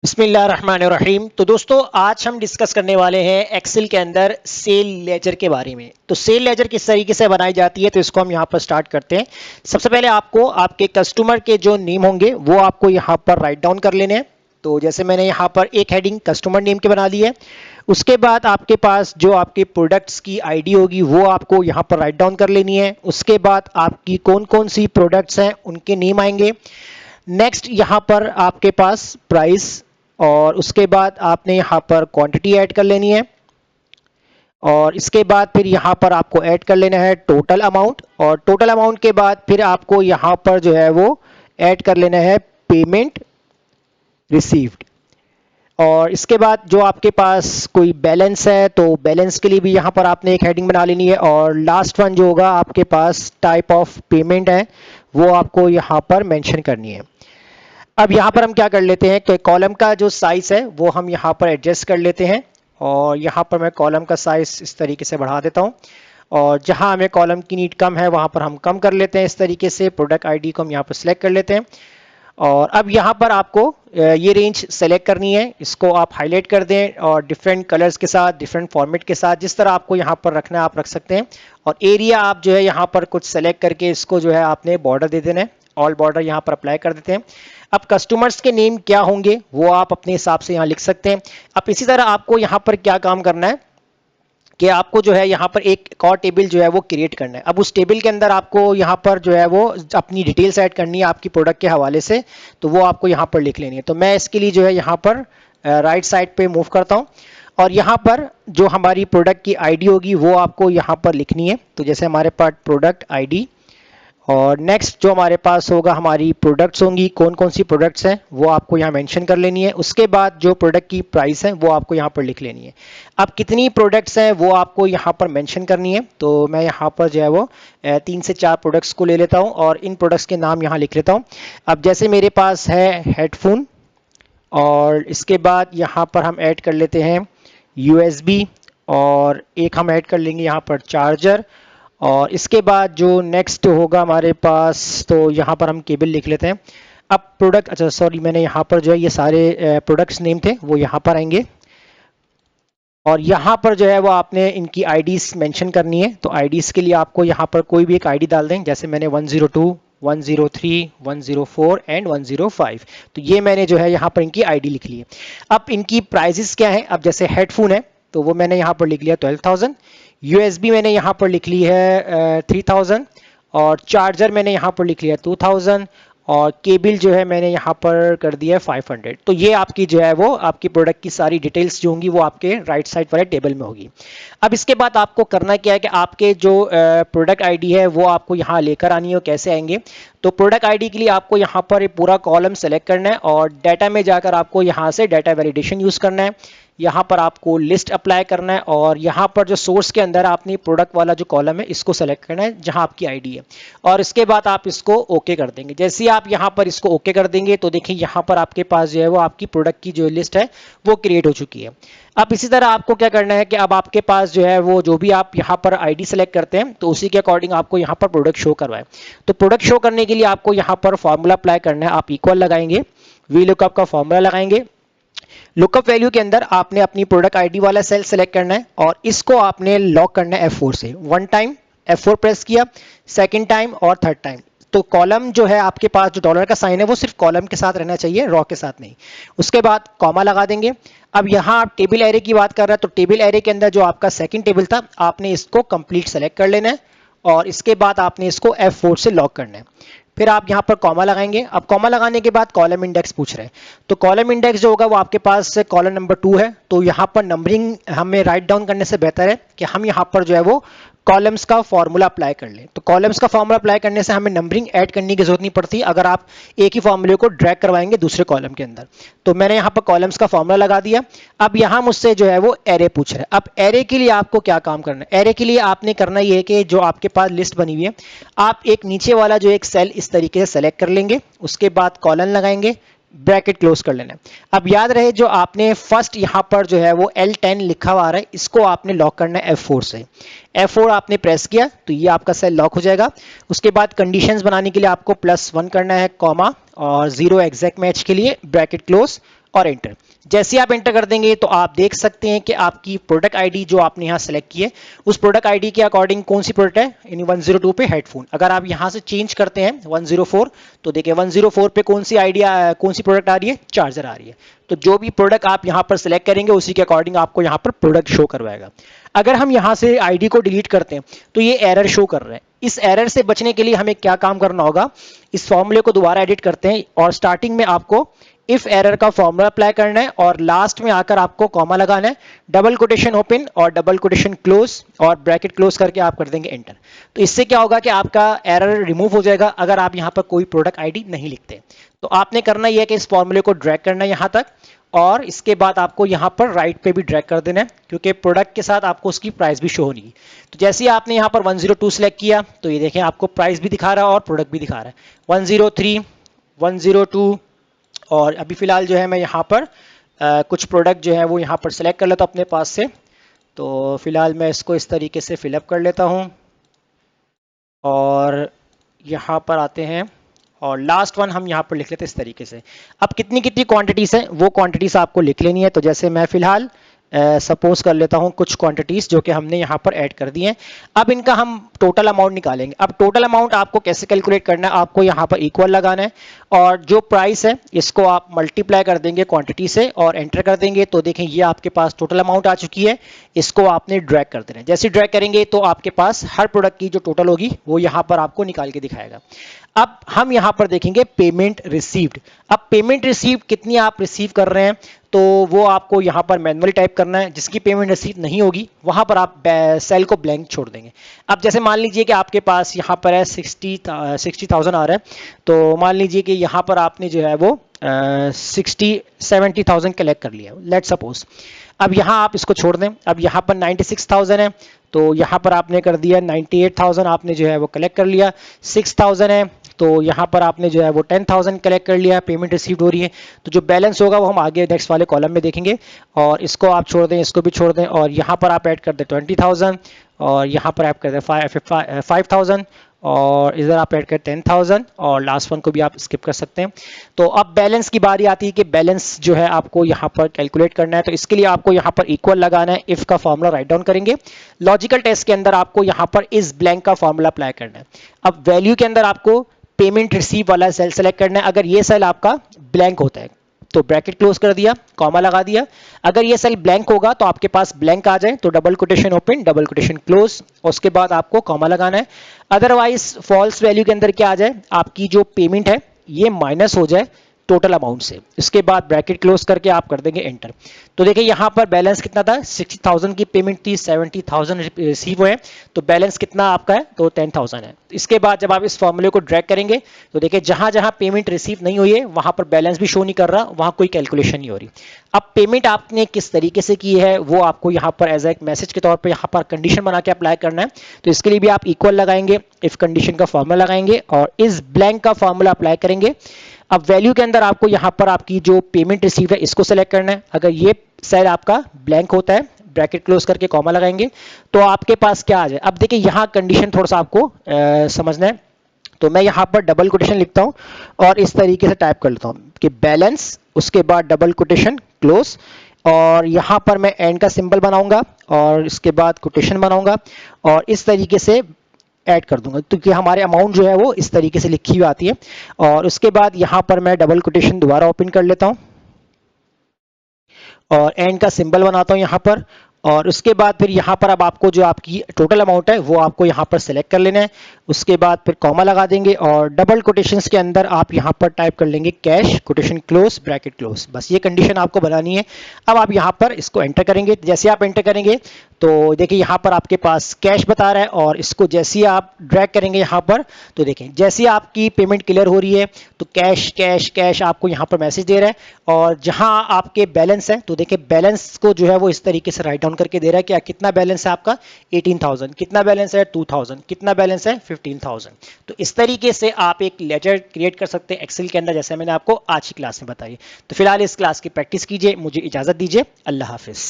बिस्मिल्लाहिर्रहमानिर्रहीम। तो दोस्तों आज हम डिस्कस करने वाले हैं एक्सेल के अंदर सेल लेजर के बारे में। तो सेल लेजर किस तरीके से बनाई जाती है तो इसको हम यहाँ पर स्टार्ट करते हैं। सबसे पहले आपको आपके कस्टमर के जो नेम होंगे वो आपको यहाँ पर राइट डाउन कर लेने हैं। तो जैसे मैंने यहाँ पर एक हेडिंग कस्टमर नेम के बना दी है। उसके बाद आपके पास जो आपके प्रोडक्ट्स की आईडी होगी वो आपको यहाँ पर राइट डाउन कर लेनी है। उसके बाद आपकी कौन कौन सी प्रोडक्ट्स हैं उनके नेम आएंगे। नेक्स्ट यहाँ पर आपके पास प्राइस और उसके बाद आपने यहाँ पर क्वांटिटी ऐड कर लेनी है। और इसके बाद फिर यहाँ पर आपको ऐड कर लेना है टोटल अमाउंट, और टोटल अमाउंट के बाद फिर आपको यहाँ पर जो है वो ऐड कर लेना है पेमेंट रिसीव्ड। और इसके बाद जो आपके पास कोई बैलेंस है तो बैलेंस के लिए भी यहाँ पर आपने एक हेडिंग बना लेनी है। और लास्ट वन जो होगा आपके पास टाइप ऑफ पेमेंट है वो आपको यहाँ पर मेंशन करनी है। अब यहाँ पर हम क्या कर लेते हैं कि कॉलम का जो साइज है वो हम यहाँ पर एडजस्ट कर लेते हैं। और यहाँ पर मैं कॉलम का साइज इस तरीके से बढ़ा देता हूँ, और जहाँ हमें कॉलम की नीड कम है वहाँ पर हम कम कर लेते हैं। इस तरीके से प्रोडक्ट आईडी को हम यहाँ पर सिलेक्ट कर लेते हैं। और अब यहाँ पर आपको ये रेंज सेलेक्ट करनी है, इसको आप हाईलाइट कर दें और डिफरेंट कलर्स के साथ डिफरेंट फॉर्मेट के साथ जिस तरह आपको यहाँ पर रखना है आप रख सकते हैं। और एरिया आप जो है यहाँ पर कुछ सेलेक्ट करके इसको जो है आपने बॉर्डर दे देना है, ऑल बॉर्डर यहाँ पर अप्लाई कर देते हैं। अब कस्टमर्स के नेम क्या होंगे वो आप अपने हिसाब से यहाँ लिख सकते हैं। अब इसी तरह आपको यहाँ पर क्या काम करना है कि आपको जो है यहाँ पर एक और टेबल जो है वो क्रिएट करना है। अब उस टेबल के अंदर आपको यहाँ पर जो है वो अपनी डिटेल्स ऐड करनी है आपकी प्रोडक्ट के हवाले से, तो वो आपको यहाँ पर लिख लेनी है। तो मैं इसके लिए जो है यहाँ पर राइट साइड पे मूव करता हूँ, और यहाँ पर जो हमारी प्रोडक्ट की आईडी होगी वो आपको यहाँ पर लिखनी है। तो जैसे हमारे पास प्रोडक्ट आईडी, और नेक्स्ट जो हमारे पास होगा हमारी प्रोडक्ट्स होंगी, कौन कौन सी प्रोडक्ट्स हैं वो आपको यहाँ मेंशन कर लेनी है। उसके बाद जो प्रोडक्ट की प्राइस है वो आपको यहाँ पर लिख लेनी है। अब कितनी प्रोडक्ट्स हैं वो आपको यहाँ पर मेंशन करनी है। तो मैं यहाँ पर जो है वो 3 से 4 प्रोडक्ट्स को ले लेता हूँ और इन प्रोडक्ट्स के नाम यहाँ लिख लेता हूँ। अब जैसे मेरे पास है हेडफोन, और इसके बाद यहाँ पर हम ऐड कर लेते हैं यूएसबी, और एक हम ऐड कर लेंगे यहाँ पर चार्जर। और इसके बाद जो नेक्स्ट होगा हमारे पास तो यहाँ पर हम केबल लिख लेते हैं। अब प्रोडक्ट, अच्छा सॉरी, मैंने यहाँ पर जो है ये सारे प्रोडक्ट्स नेम थे वो यहाँ पर आएंगे, और यहाँ पर जो है वो आपने इनकी आईडीज मेंशन करनी है। तो आईडीज के लिए आपको यहाँ पर कोई भी एक आईडी डाल दें, जैसे मैंने 102, 103, 104 एंड 105। तो ये मैंने जो है यहाँ पर इनकी आईडी लिख ली है। अब इनकी प्राइजेस क्या है, अब जैसे हेडफोन है तो वो मैंने यहाँ पर लिख लिया 12,000, यूएसबी मैंने यहाँ पर लिख ली है 3000, और चार्जर मैंने यहाँ पर लिख लिया 2000, और केबल जो है मैंने यहाँ पर कर दिया है 500। तो ये आपकी जो है वो आपकी प्रोडक्ट की सारी डिटेल्स जो होंगी वो आपके राइट साइड वाले टेबल में होगी। अब इसके बाद आपको करना क्या है कि आपके जो प्रोडक्ट आईडी है वो आपको यहाँ लेकर आनी है। कैसे आएंगे, तो प्रोडक्ट आईडी के लिए आपको यहाँ पर पूरा कॉलम सेलेक्ट करना है, और डाटा में जाकर आपको यहाँ से डाटा वैलिडेशन यूज करना है। यहाँ पर आपको लिस्ट अप्लाई करना है, और यहाँ पर जो सोर्स के अंदर आपने प्रोडक्ट वाला जो कॉलम है इसको सेलेक्ट करना है जहाँ आपकी आईडी है, और इसके बाद आप इसको ओके कर देंगे। जैसे ही आप यहाँ पर इसको ओके कर देंगे तो देखिए यहाँ पर आपके पास जो है वो आपकी प्रोडक्ट की जो लिस्ट है वो क्रिएट हो चुकी है। अब इसी तरह आपको क्या करना है कि अब आपके पास जो है वो जो भी आप यहाँ पर आईडी सेलेक्ट करते हैं तो उसी के अकॉर्डिंग आपको यहाँ पर प्रोडक्ट शो करवाए। तो प्रोडक्ट शो करने के लिए आपको यहाँ पर फॉर्मूला अप्लाई करना है। आप इक्वल लगाएंगे, वी लुकअप का फॉर्मूला लगाएंगे। लुकअप वैल्यू के अंदर आपने अपनी प्रोडक्ट आईडी वाला सेल सेलेक्ट करना है, और इसको आपने लॉक करना है F4 से। 1 टाइम F4 प्रेस किया, सेकंड टाइम और थर्ड टाइम। तो कॉलम जो है आपके पास जो डॉलर का साइन है वो सिर्फ कॉलम के साथ रहना चाहिए, रॉ के साथ नहीं। उसके बाद कॉमा लगा देंगे। अब यहाँ आप टेबल एरे की बात कर रहे हैं, तो टेबल एरे के अंदर जो आपका सेकंड टेबल था आपने इसको कंप्लीट सेलेक्ट कर लेना है, और इसके बाद आपने इसको F4 से लॉक करना है। फिर आप यहाँ पर कॉमा लगाएंगे। अब कॉमा लगाने के बाद कॉलम इंडेक्स पूछ रहे हैं, तो कॉलम इंडेक्स जो होगा वो आपके पास कॉलम नंबर 2 है। तो यहाँ पर नंबरिंग हमें राइट डाउन करने से बेहतर है कि हम यहाँ पर जो है वो कॉलम्स का फॉर्मूला अप्लाई कर लें। तो कॉलम्स का फॉर्मूला अप्लाई करने से हमें नंबरिंग ऐड करने की जरूरत नहीं पड़ती अगर आप एक ही फॉर्मूले को ड्रैग करवाएंगे दूसरे कॉलम के अंदर। तो मैंने यहाँ पर कॉलम्स का फॉर्मूला लगा दिया। अब यहाँ मुझसे जो है वो एरे पूछ रहे हैं। अब एरे के लिए आपको क्या काम करना है, एरे के लिए आपने करना ये है कि जो आपके पास लिस्ट बनी हुई है आप एक नीचे वाला जो एक सेल इस तरीके से सेलेक्ट कर लेंगे, उसके बाद कॉलन लगाएंगे, ब्रैकेट क्लोज कर लेना है। अब याद रहे जो आपने फर्स्ट यहाँ पर जो है वो L10 लिखा हुआ आ रहा है इसको आपने लॉक करना है F4 से। F4 आपने प्रेस किया तो ये आपका सेल लॉक हो जाएगा। उसके बाद कंडीशंस बनाने के लिए आपको +1 करना है, कॉमा, और 0 एग्जैक्ट मैच के लिए ब्रैकेट क्लोज, और एंटर। जैसे आप एंटर कर देंगे तो आप देख सकते हैं कि आपकी प्रोडक्ट आईडी जो आपने यहाँ सेलेक्ट की है उस प्रोडक्ट आईडी के अकॉर्डिंग कौन सी प्रोडक्ट है, यानी 102 पे हेडफोन। अगर आप यहाँ से चेंज करते हैं 104 तो देखिए 104 पे कौन सी आईडी कौन सी प्रोडक्ट आ रही है, चार्जर आ रही है। तो जो भी प्रोडक्ट आप यहाँ पर सिलेक्ट करेंगे उसी के अकॉर्डिंग आपको यहाँ पर प्रोडक्ट शो करवाएगा। अगर हम यहाँ से आईडी को डिलीट करते हैं तो ये एरर शो कर रहा है। इस एरर से बचने के लिए हमें क्या काम करना होगा, इस फॉर्मूले को दोबारा एडिट करते हैं और स्टार्टिंग में आपको इफ एरर का फॉर्मूला अप्लाई करना है और लास्ट में आकर आपको कॉमा लगाना है, डबल कोटेशन ओपन और डबल कोटेशन क्लोज और ब्रैकेट क्लोज करके आप कर देंगे एंटर। तो इससे क्या होगा कि आपका एरर रिमूव हो जाएगा अगर आप यहाँ पर कोई प्रोडक्ट आईडी नहीं लिखते। तो आपने करना यह है कि इस फॉर्मूले को ड्रैग करना है यहाँ तक और इसके बाद आपको यहाँ पर राइट पे भी ड्रैग कर देना है क्योंकि प्रोडक्ट के साथ आपको उसकी प्राइस भी शो होनी है। तो जैसे ही आपने यहाँ पर 102 सेलेक्ट किया तो ये देखें आपको प्राइस भी दिखा रहा है और प्रोडक्ट भी दिखा रहा है। 103, 102 और अभी फिलहाल जो है मैं यहाँ पर कुछ प्रोडक्ट जो है वो यहाँ पर सेलेक्ट कर लेता हूँ अपने पास से। तो फिलहाल मैं इसको इस तरीके से फिलअप कर लेता हूँ और यहाँ पर आते हैं और लास्ट वन हम यहाँ पर लिख लेते हैं इस तरीके से। अब कितनी कितनी क्वांटिटीज है वो क्वांटिटीज आपको लिख लेनी है। तो जैसे मैं फिलहाल सपोज कर लेता हूं कुछ क्वांटिटीज जो कि हमने यहाँ पर ऐड कर दी हैं। अब इनका हम टोटल अमाउंट निकालेंगे। अब टोटल अमाउंट आपको कैसे कैलकुलेट करना है, आपको यहाँ पर इक्वल लगाना है और जो प्राइस है इसको आप मल्टीप्लाई कर देंगे क्वांटिटी से और एंटर कर देंगे। तो देखें ये आपके पास टोटल अमाउंट आ चुकी है, इसको आपने ड्रैग कर देना है। जैसे ड्रैग करेंगे तो आपके पास हर प्रोडक्ट की जो टोटल होगी वो यहाँ पर आपको निकाल के दिखाएगा। अब हम यहाँ पर देखेंगे पेमेंट रिसीव्ड। अब पेमेंट रिसीव्ड कितनी आप रिसीव कर रहे हैं तो वो आपको यहाँ पर मैनुअली टाइप करना है। जिसकी पेमेंट रिसीव नहीं होगी वहां पर आप सेल को ब्लैंक छोड़ देंगे। अब जैसे मान लीजिए कि आपके पास यहाँ पर है 60,000 आ रहा है तो मान लीजिए कि यहाँ पर आपने जो है वो 70,000 कलेक्ट कर लिया लेट सपोज। अब यहाँ आप इसको छोड़ दें। अब यहाँ पर 96,000 है तो यहाँ पर आपने कर दिया 98,000 आपने जो है वो कलेक्ट कर लिया। 6,000 है तो यहाँ पर आपने जो है वो 10,000 कलेक्ट कर लिया, पेमेंट रिसीव्ड हो रही है। तो जो बैलेंस होगा वो हम आगे नेक्स्ट वाले कॉलम में देखेंगे। और इसको आप छोड़ दें, इसको भी छोड़ दें और यहाँ पर आप ऐड कर दें 20,000 और यहाँ पर आप कर दें 5,000 और इधर आप ऐड कर 10,000 और लास्ट वन को भी आप स्किप कर सकते हैं। तो अब बैलेंस की बारी आती है कि बैलेंस जो है आपको यहाँ पर कैलकुलेट करना है। तो इसके लिए आपको यहाँ पर इक्वल लगाना है, इफ का फॉर्मूला राइट डाउन करेंगे। लॉजिकल टेस्ट के अंदर आपको यहाँ पर इस ब्लैंक का फॉर्मूला अप्लाई करना है। अब वैल्यू के अंदर आपको पेमेंट रिसीव वाला सेल सेलेक्ट करना है। अगर ये सेल आपका ब्लैंक होता है तो ब्रैकेट क्लोज कर दिया, कॉमा लगा दिया। अगर ये सेल ब्लैंक होगा तो आपके पास ब्लैंक आ जाए तो double quotation open, double quotation close, उसके बाद आपको कॉमा लगाना है। अदरवाइज फॉल्स वैल्यू के अंदर क्या आ जाए, आपकी जो पेमेंट है ये माइनस हो जाए टोटल अमाउंट से। इसके बाद ब्रैकेट क्लोज करके आप कर देंगे एंटर। तो देखिए यहाँ पर बैलेंस कितना था, 60,000 की पेमेंट थी, 70,000 रिसीव हुए, तो बैलेंस कितना आपका है तो 10,000 है। इसके बाद जब आप इस फॉर्मूले को ड्रैग करेंगे तो देखिए जहां जहां पेमेंट रिसीव नहीं हुई है वहां पर बैलेंस भी शो नहीं कर रहा, वहां कोई कैलकुलेशन नहीं हो रही। अब पेमेंट आपने किस तरीके से की है वो आपको यहाँ पर एज एक मैसेज के तौर पर यहाँ पर कंडीशन बना के अप्लाई करना है। तो इसके लिए भी आप इक्वल लगाएंगे, इफ कंडीशन का फॉर्मूला लगाएंगे और इस ब्लैंक का फॉर्मूला अप्लाई करेंगे। अब वैल्यू के अंदर आपको यहाँ पर आपकी जो पेमेंट रिसीव है इसको सेलेक्ट करना है। अगर ये सेल आपका ब्लैंक होता है ब्रैकेट क्लोज करके कॉमा लगाएंगे तो आपके पास क्या आ जाए। अब देखिए यहाँ कंडीशन थोड़ा सा आपको समझना है। तो मैं यहाँ पर डबल कोटेशन लिखता हूँ और इस तरीके से टाइप कर लेता हूँ कि बैलेंस, उसके बाद डबल कोटेशन क्लोज और यहाँ पर मैं एंड का सिंबल बनाऊंगा और इसके बाद कोटेशन बनाऊंगा और इस तरीके से ऐड कर दूंगा तो कि हमारे अमाउंट जो है वो इस तरीके से लिखी हुई आती है। और उसके बाद यहाँ पर मैं डबल कोटेशन दोबारा ओपन कर लेता हूँ और एंड का सिंबल बनाता हूँ यहाँ पर। और उसके बाद फिर यहाँ पर अब आपको जो आपकी टोटल अमाउंट है वो आपको यहाँ पर सेलेक्ट कर लेना है। उसके बाद फिर कॉमा लगा देंगे और डबल कोटेशंस के अंदर आप यहाँ पर टाइप कर लेंगे cash, quotation close, bracket close. बस ये कंडीशन आपको बनानी है। अब आप यहाँ पर इसको एंटर करेंगे। जैसे आप एंटर करेंगे तो देखिए यहाँ पर आपके पास कैश बता रहा है और इसको जैसे ही आप ड्रैग करेंगे यहाँ पर तो देखें जैसे ही आपकी पेमेंट क्लियर हो रही है तो कैश कैश कैश आपको यहाँ पर मैसेज दे रहा है। और जहाँ आपके बैलेंस है तो देखिए बैलेंस को जो है वो इस तरीके से राइट डाउन करके दे रहा है कि कितना बैलेंस है आपका 18,000, कितना बैलेंस है 2,000, कितना बैलेंस है 15,000। तो इस तरीके से आप एक लेजर क्रिएट कर सकते हैं एक्सेल के अंदर, जैसे मैंने आपको आज की क्लास में बताई। तो फिलहाल इस क्लास की प्रैक्टिस कीजिए। मुझे इजाजत दीजिए। अल्लाह हाफिज।